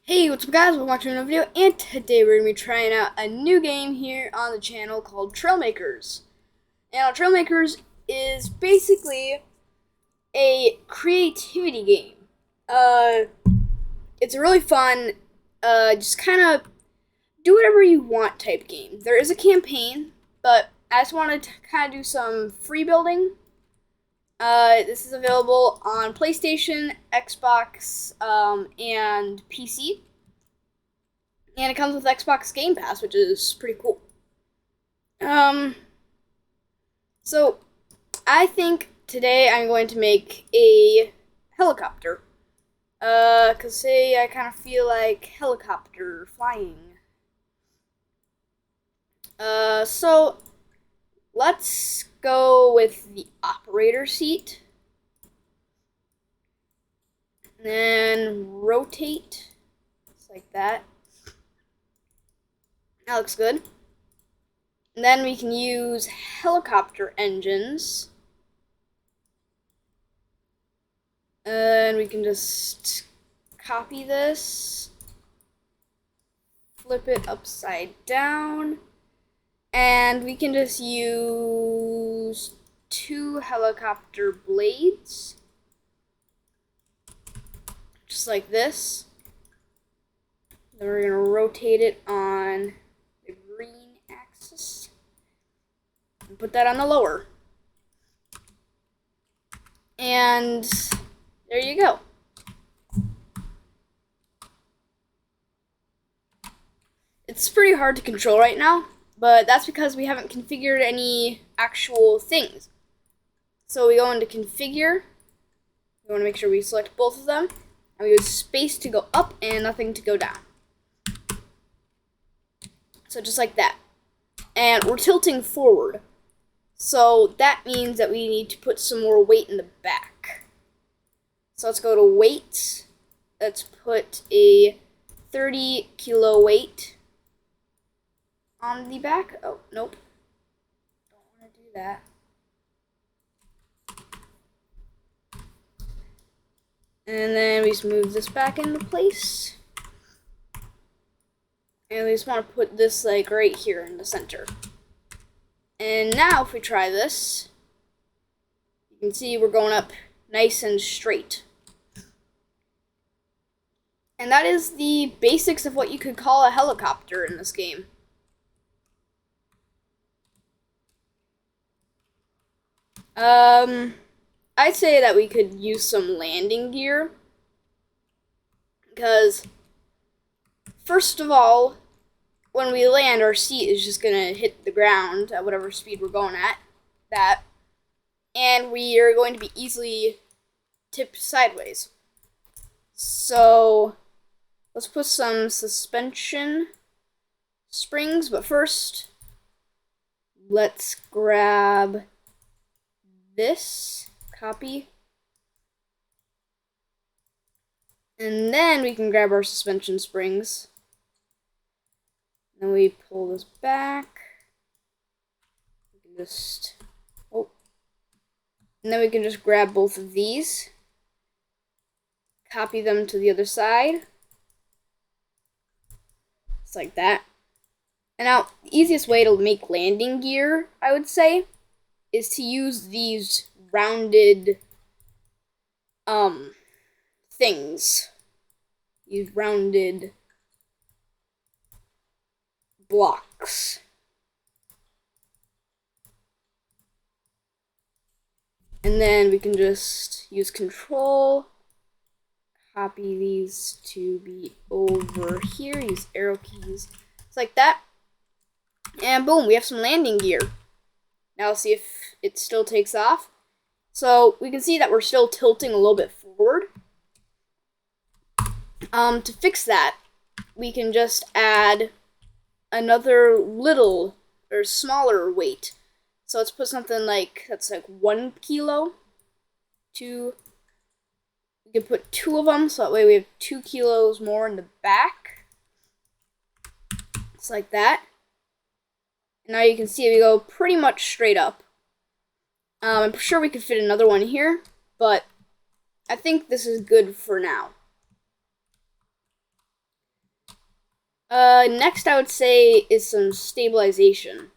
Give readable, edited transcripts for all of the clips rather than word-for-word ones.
Hey, what's up guys? Welcome back to another video, and today we're going to be trying out a new game here on the channel called Trailmakers. Now, Trailmakers is basically a creativity game. It's a really fun, just kind of do whatever you want type game. There is a campaign, but I just wanted to kind of do some free building. This is available on PlayStation, Xbox, and PC. And it comes with Xbox Game Pass, which is pretty cool. So I think today I'm going to make a helicopter. Cause say I kind of feel like helicopter flying. So let's go with the operator seat. And then rotate, just like that. That looks good. And then we can use helicopter engines. And we can just copy this, flip it upside down, and we can just use 2 helicopter blades, just like this. Then we're going to rotate it on the green axis and put that on the lower. And there you go. It's pretty hard to control right now, but that's because we haven't configured any actual things. So we go into configure. We want to make sure we select both of them, and we use space to go up and nothing to go down. So just like that. And we're tilting forward. So that means that we need to put some more weight in the back. So let's go to weight. Let's put a 30 kilo weight on the back. Oh, nope. Don't want to do that. And then we just move this back into place. And we just want to put this like right here in the center. And now if we try this, you can see we're going up nice and straight. And that is the basics of what you could call a helicopter in this game. I'd say that we could use some landing gear, because first of all, when we land, our seat is just going to hit the ground at whatever speed we're going at, and we are going to be easily tipped sideways. So let's put some suspension springs, but first, let's grab this, copy, and then we can grab our suspension springs. Then we pull this back. We can just, and then we can just grab both of these, copy them to the other side, just like that. And now, the easiest way to make landing gear, I would say, is to use these rounded things. These rounded blocks. And then we can just use control, copy these to be over here, use arrow keys, just like that. And boom, we have some landing gear. Now let's see if it still takes off. So we can see that we're still tilting a little bit forward. To fix that, we can just add another little or smaller weight. So let's put something like, that's like 1 kilo. We can put 2 of them, so that way we have 2 kilos more in the back. Just like that. And now you can see we go pretty much straight up. I'm sure we could fit another one here, but I think this is good for now. Next I would say is some stabilization.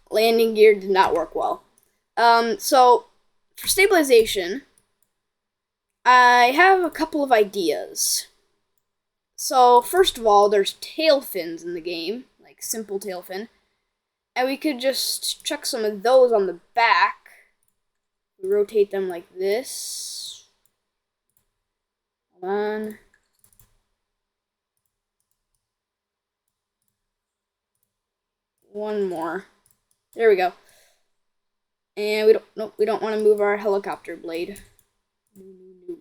Landing gear did not work well. So for stabilization, I have a couple of ideas. So first of all, there's tail fins in the game, like simple tail fin. And we could just chuck some of those on the back. We rotate them like this. Hold on. One more. There we go. And we don't want to move our helicopter blade. We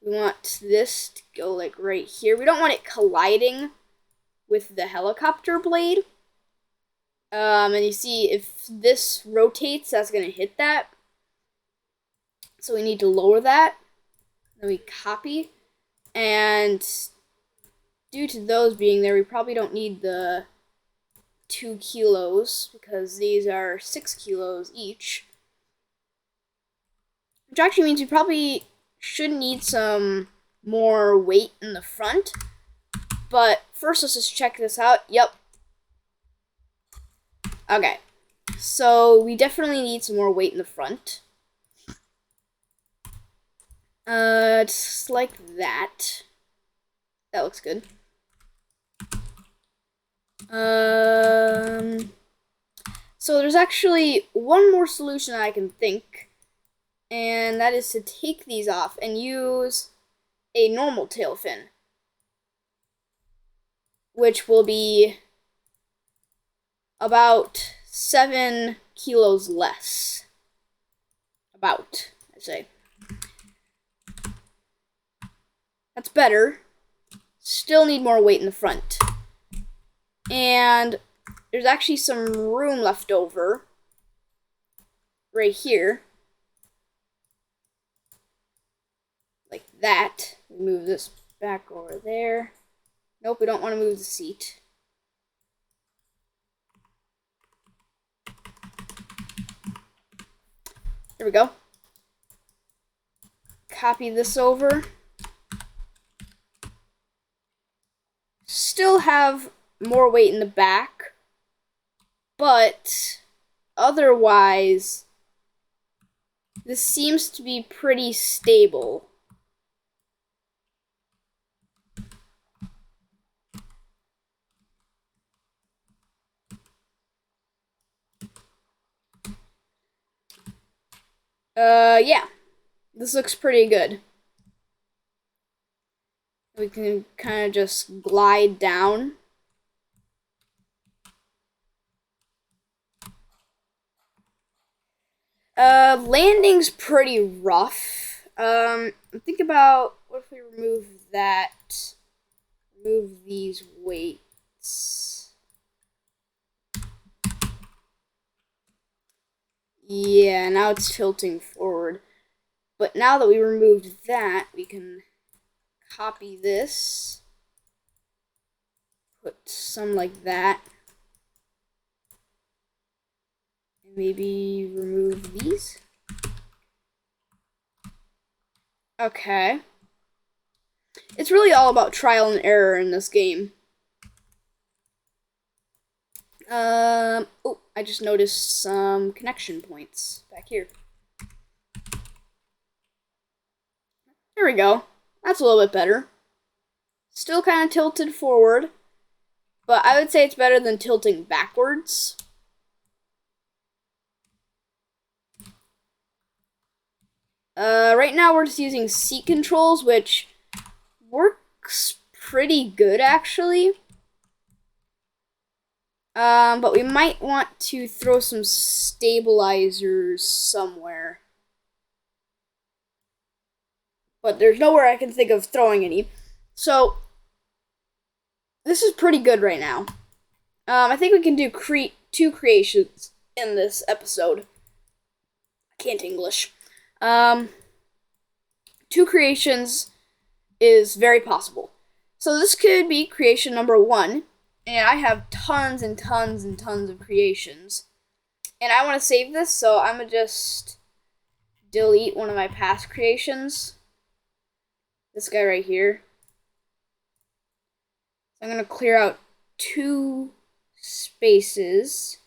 want this to go like right here. We don't want it colliding with the helicopter blade. And you see if this rotates, that's going to hit that. So we need to lower that. Then we copy. And due to those being there, we probably don't need the 2 kilos because these are 6 kilos each. Which actually means we probably should need some more weight in the front. But first, let's just check this out. Yep. Okay. So we definitely need some more weight in the front. Just like that. That looks good. So there's actually one more solution I can think, and that is to take these off and use a normal tail fin, which will be about 7 kilos less. About, I say. That's better. Still need more weight in the front. And there's actually some room left over right here. Like that. We move this back over there. Nope, we don't want to move the seat. There we go. Copy this over. Still have more weight in the back, but otherwise, this seems to be pretty stable. Yeah, this looks pretty good. We can kind of just glide down. Landing's pretty rough. Think about what if we remove that, remove these weights. Yeah, now it's tilting forward. But now that we removed that, we can copy this, put some like that, and maybe remove these. Okay. It's really all about trial and error in this game. Oh, I just noticed some connection points back here. There we go. That's a little bit better. Still kind of tilted forward, but I would say it's better than tilting backwards. Right now we're just using seat controls, which works pretty good actually. But we might want to throw some stabilizers somewhere. But there's nowhere I can think of throwing any. So, this is pretty good right now. I think we can do 2 creations in this episode. I can't English. 2 creations is very possible. So this could be creation number 1. And I have tons and tons and tons of creations. And I want to save this, so I'm going to just delete one of my past creations. This guy right here. So I'm going to clear out 2 spaces.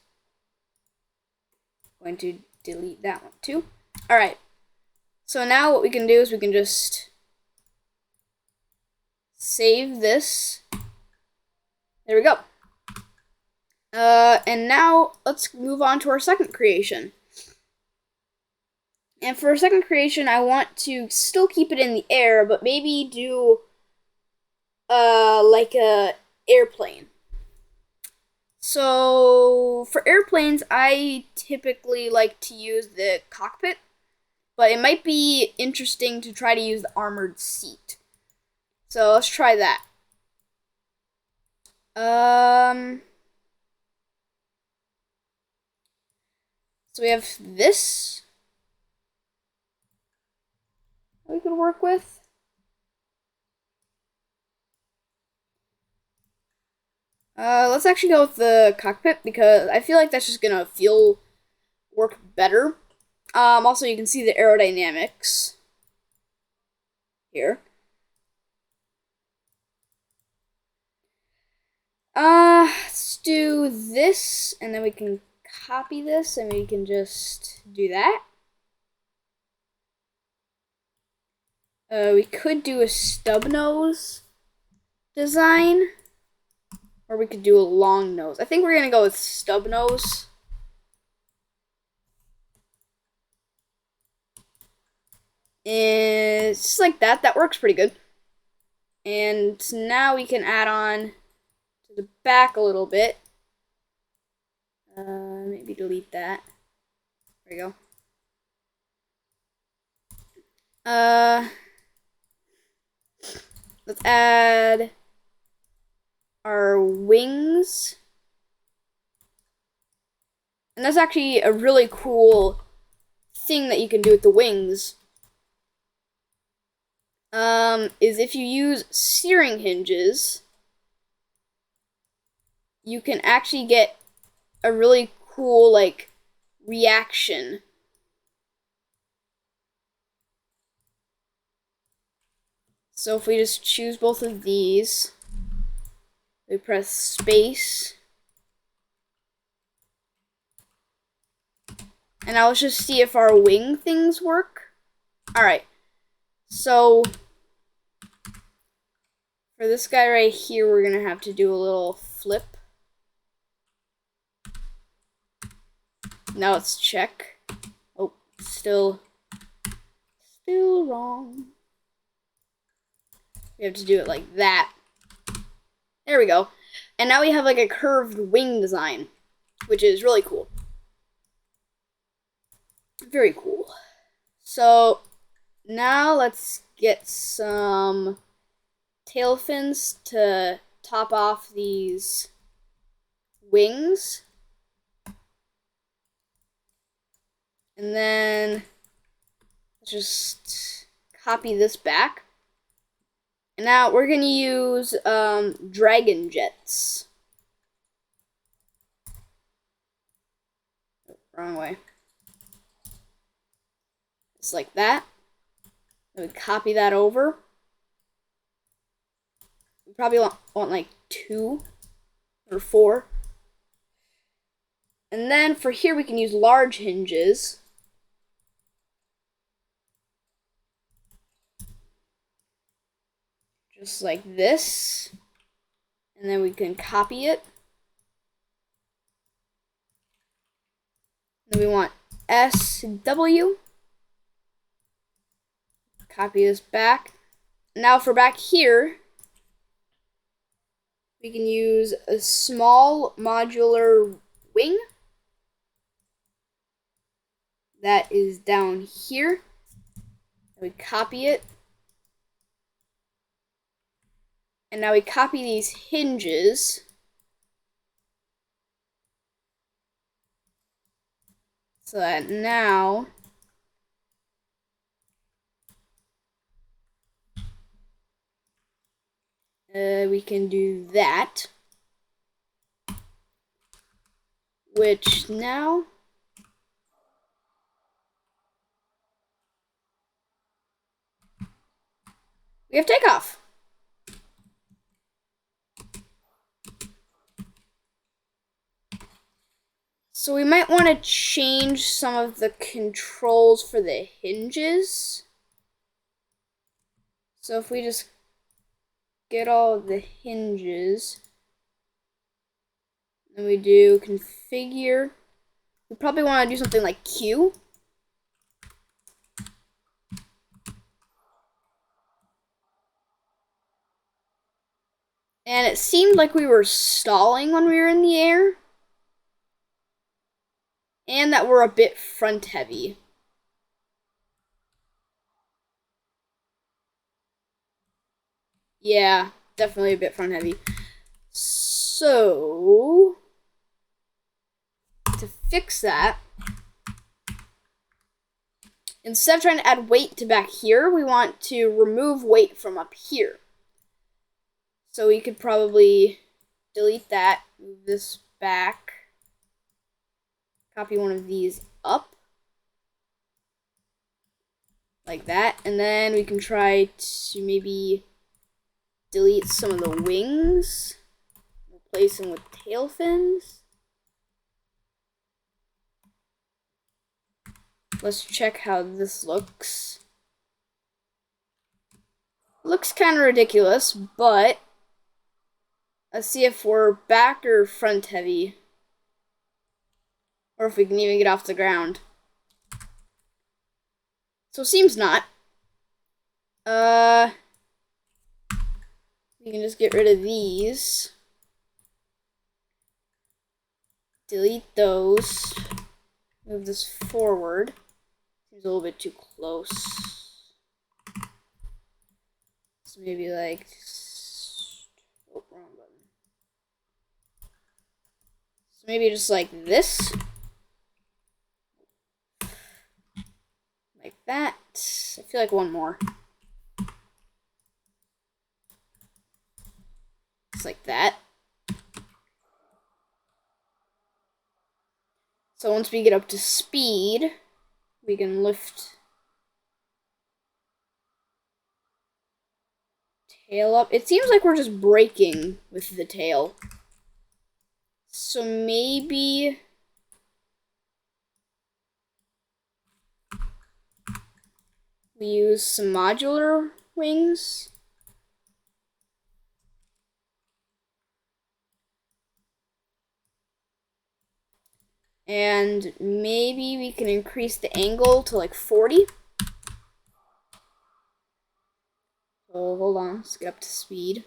I'm going to delete that one too. Alright. So now what we can do is we can just save this. There we go. And now let's move on to our second creation. And for our second creation, I want to still keep it in the air, but maybe do like a airplane. So for airplanes, I typically like to use the cockpit, but it might be interesting to try to use the armored seat. So let's try that. So we have this we could work with. Let's actually go with the cockpit because I feel like that's just gonna work better. Also, you can see the aerodynamics here. Let's do this, and then we can copy this, and we can just do that. We could do a stub nose design, or we could do a long nose. I think we're gonna go with stub nose. And just like that. That works pretty good. And now we can add on to the back a little bit. Maybe delete that. There we go. Let's add our wings. And that's actually a really cool thing that you can do with the wings. Is if you use searing hinges, you can actually get a really cool, like, reaction. So if we just choose both of these, we press space, and now let's just see if our wing things work. Alright, so for this guy right here, we're gonna have to do a little flip. Now let's check. Oh, still wrong. We have to do it like that. There we go. And now we have like a curved wing design, which is really cool. Very cool. So now let's get some tail fins to top off these wings. And then let's just copy this back. And now we're going to use dragon jets. Oh, wrong way. Just like that. Then we copy that over. We probably want like 2 or 4. And then for here we can use large hinges. Just like this. And then we can copy it. Then we want SW. Copy this back. Now for back here, we can use a small modular wing. That is down here. We copy it. And now we copy these hinges. So that now we can do that. Which now We have takeoff. So we might want to change some of the controls for the hinges. So if we just get all of the hinges, then we do configure. We probably want to do something like Q. And it seemed like we were stalling when we were in the air. And that we're a bit front heavy. Yeah, definitely a bit front heavy. So, to fix that, instead of trying to add weight to back here, we want to remove weight from up here. So we could probably delete that, move this back, copy one of these up, like that, and then we can try to maybe delete some of the wings, replace them with tail fins. Let's check how this looks. Looks kind of ridiculous, but let's see if we're back or front heavy. Or if we can even get off the ground. So it seems not. We can just get rid of these. Delete those. Move this forward. Seems a little bit too close. So maybe like... Oh, wrong button. So maybe just like this. Like that. I feel like one more. Just like that. So once we get up to speed, we can lift tail up. It seems like we're just braking with the tail. So maybe we use some modular wings. And maybe we can increase the angle to like 40. So hold on, let's get up to speed.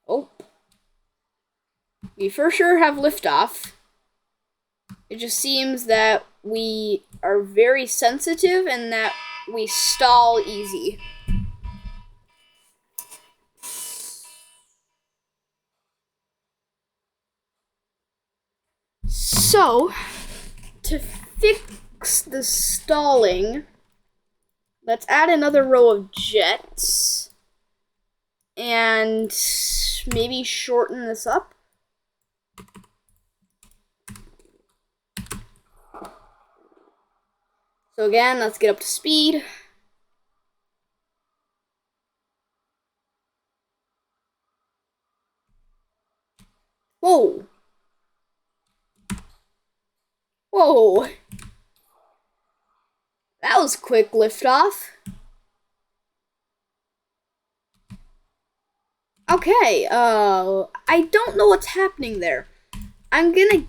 Oh. We for sure have liftoff. It just seems that we are very sensitive and that we stall easy. So, to fix the stalling, let's add another row of jets and maybe shorten this up. So again, let's get up to speed. Whoa. Whoa. That was quick liftoff. Okay, I don't know what's happening there. I'm gonna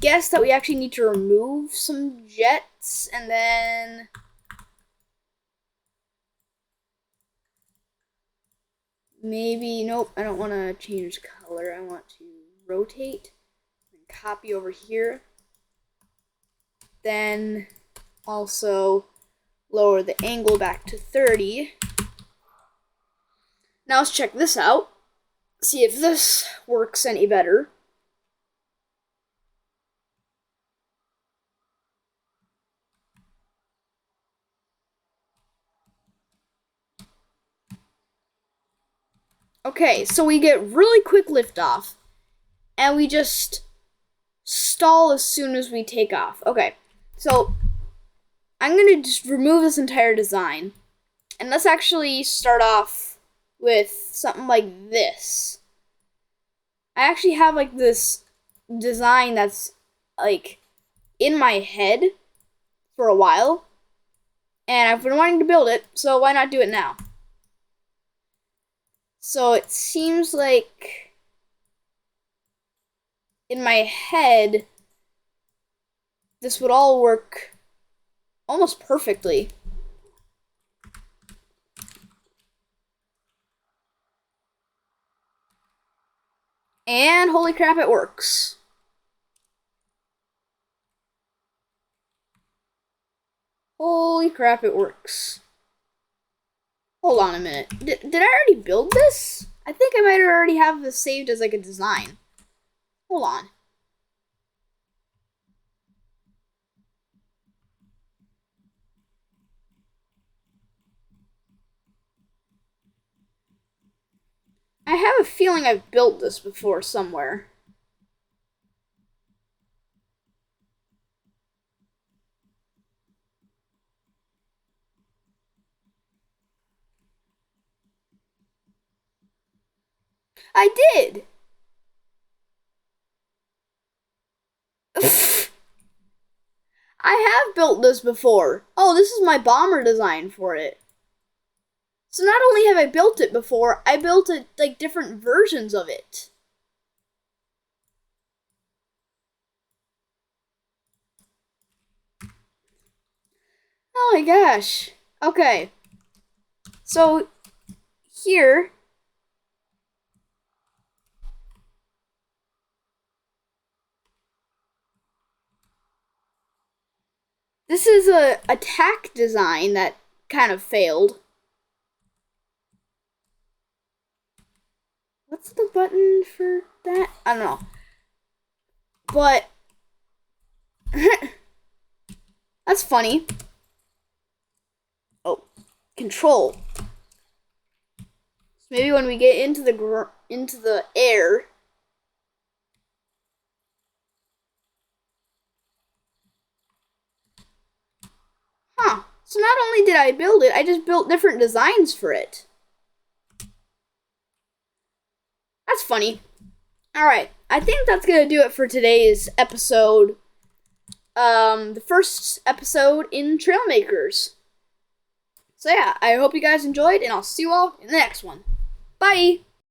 guess that we actually need to remove some jets and then maybe, nope, I don't want to change color. I want to rotate and copy over here. Then also lower the angle back to 30. Now let's check this out. See if this works any better. Okay, so we get really quick liftoff, and we just stall as soon as we take off. Okay, so I'm gonna just remove this entire design. And let's actually start off with something like this. I actually have like this design that's like in my head for a while. And I've been wanting to build it, so why not do it now? So it seems like in my head, this would all work almost perfectly. And holy crap, it works. Holy crap, it works. Hold on a minute. Did I already build this? I think I might already have this saved as like a design. Hold on. I have a feeling I've built this before somewhere. I did! I have built this before. Oh, this is my bomber design for it. So not only have I built it before, I built it like different versions of it. Oh my gosh. Okay. So here this is a attack design that kind of failed. What's the button for that? I don't know. But that's funny. Oh, control. So maybe when we get into the air. Huh. So not only did I build it, I just built different designs for it. That's funny. Alright, I think that's gonna do it for today's episode. The first episode in Trailmakers. So yeah, I hope you guys enjoyed, and I'll see you all in the next one. Bye!